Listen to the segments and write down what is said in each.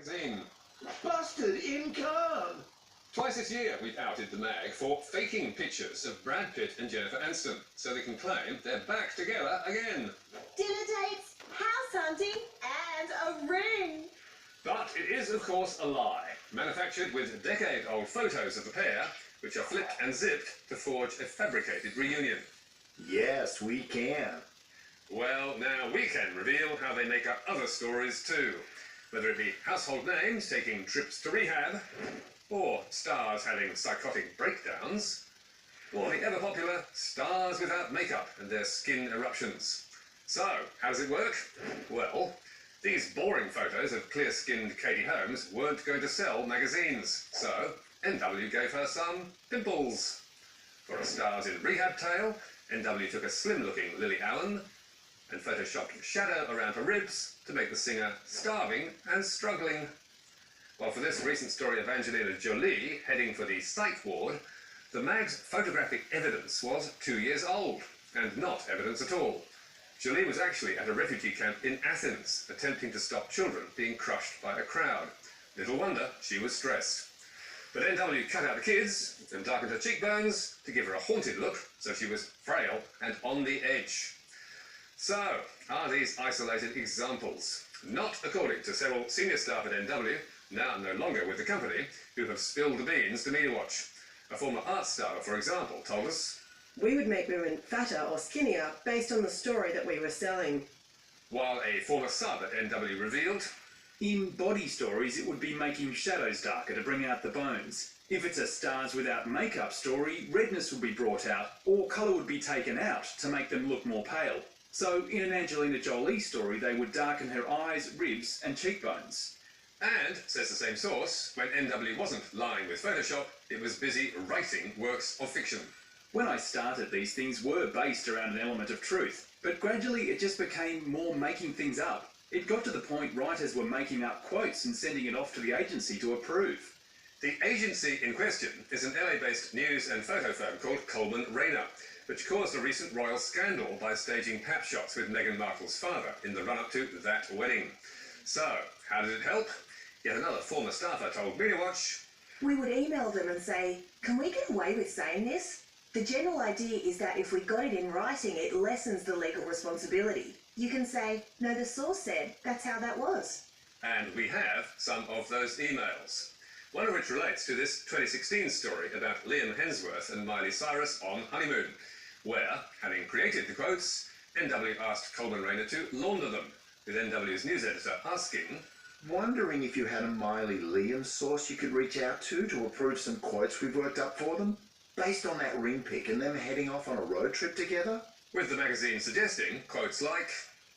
magazine. Busted in Cannes! Twice this year we've outed the mag for faking pictures of Brad Pitt and Jennifer Aniston, so they can claim they're back together again. Dinner dates, house hunting, and a ring! But it is, of course, a lie, manufactured with decade-old photos of the pair, which are flipped and zipped to forge a fabricated reunion. Yes, we can. Well, now we can reveal how they make up other stories too. Whether it be household names taking trips to rehab, or stars having psychotic breakdowns, or the ever-popular stars without makeup and their skin eruptions. So, how does it work? Well, these boring photos of clear-skinned Katie Holmes weren't going to sell magazines, so NW gave her some pimples. For a stars in rehab tale, NW took a slim-looking Lily Allen and photoshopped shadow around her ribs to make the singer starving and struggling. While for this recent story of Angelina Jolie heading for the psych ward, the mag's photographic evidence was 2 years old, and not evidence at all. Jolie was actually at a refugee camp in Athens, attempting to stop children being crushed by a crowd. Little wonder she was stressed. But NW cut out the kids and darkened her cheekbones to give her a haunted look, so she was frail and on the edge. So, are these isolated examples? Not according to several senior staff at NW, now no longer with the company, who have spilled the beans to Media Watch. A former art staffer, for example, told us, "We would make women fatter or skinnier based on the story that we were selling." While a former sub at NW revealed, "In body stories, it would be making shadows darker to bring out the bones. If it's a stars without makeup story, redness would be brought out, or colour would be taken out to make them look more pale. So in an Angelina Jolie story, they would darken her eyes, ribs and cheekbones." And, says the same source, when NW wasn't lying with Photoshop, it was busy writing works of fiction. "When I started, these things were based around an element of truth, but gradually it just became more making things up. It got to the point writers were making up quotes and sending it off to the agency to approve." The agency in question is an LA-based news and photo firm called Coleman Rayner, which caused a recent royal scandal by staging pap shots with Meghan Markle's father in the run-up to that wedding. So, how did it help? Yet another former staffer told Media Watch, We would email them and say, can we get away with saying this? The general idea is that if we got it in writing, it lessens the legal responsibility. You can say, no, the source said that's how that was. And we have some of those emails. One of which relates to this 2016 story about Liam Hemsworth and Miley Cyrus on honeymoon, where, having created the quotes, NW asked Coleman Rayner to launder them, with NW's news editor asking, Wondering if you had a Miley Liam source you could reach out to approve some quotes we've worked up for them? Based on that ring pic and them heading off on a road trip together? with the magazine suggesting quotes like,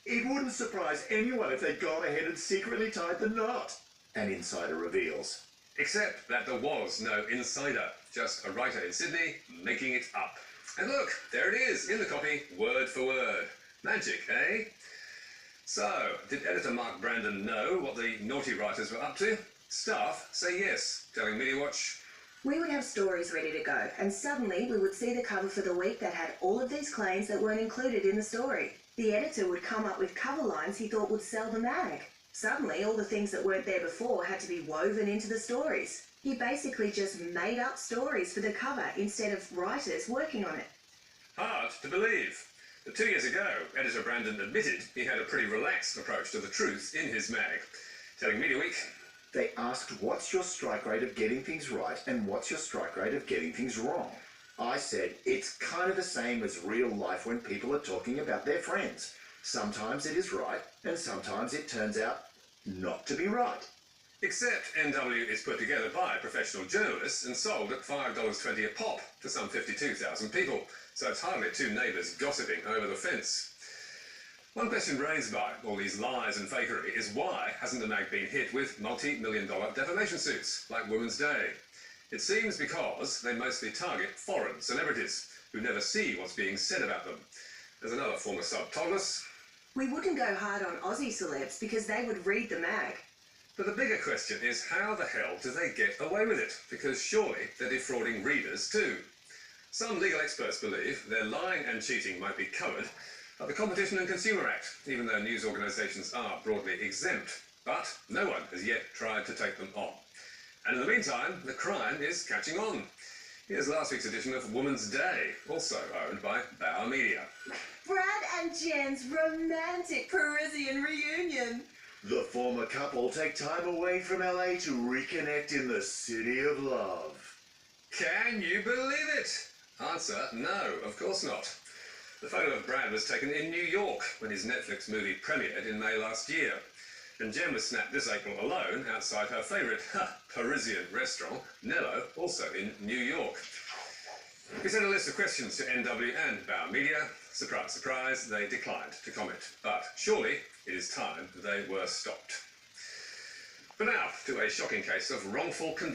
It wouldn't surprise anyone if they'd gone ahead and secretly tied the knot. An insider reveals. except that there was no insider, just a writer in Sydney making it up. And look, there it is, in the copy, word for word. Magic, eh? So, did editor Mark Brandon know what the naughty writers were up to? Staff say yes, telling Media Watch, We would have stories ready to go, and suddenly we would see the cover for the week that had all of these claims that weren't included in the story. The editor would come up with cover lines he thought would sell the mag. Suddenly, all the things that weren't there before had to be woven into the stories. He basically just made up stories for the cover instead of writers working on it. hard to believe. But 2 years ago, editor Brandon admitted he had a pretty relaxed approach to the truth in his mag, telling Media Week, They asked, what's your strike rate of getting things right and what's your strike rate of getting things wrong? I said, it's kind of the same as real life when people are talking about their friends. Sometimes it is right and sometimes it turns out not to be right. except NW is put together by professional journalists and sold at $5.20 a pop to some 52,000 people, so it's hardly two neighbours gossiping over the fence. One question raised by all these lies and fakery is why hasn't the mag been hit with multi-million-dollar defamation suits like Women's Day? It seems because they mostly target foreign celebrities who never see what's being said about them. As another former sub told us, We wouldn't go hard on Aussie celebs because they would read the mag. but the bigger question is how the hell do they get away with it? Because surely they're defrauding readers too. Some legal experts believe their lying and cheating might be covered by the Competition and Consumer Act, even though news organisations are broadly exempt. but no one has yet tried to take them on. And in the meantime, the crime is catching on. Here's last week's edition of Woman's Day, also owned by Bauer Media. Brad and Jen's romantic Parisian reunion. The former couple take time away from LA to reconnect in the city of love. Can you believe it? Answer, no, of course not. The photo of Brad was taken in New York when his Netflix movie premiered in May last year. And Jen was snapped this April alone outside her favourite Parisian restaurant, Nello, also in New York. We sent a list of questions to NW and Bauer Media. Surprise, surprise, they declined to comment. But surely it is time they were stopped. But now to a shocking case of wrongful conviction.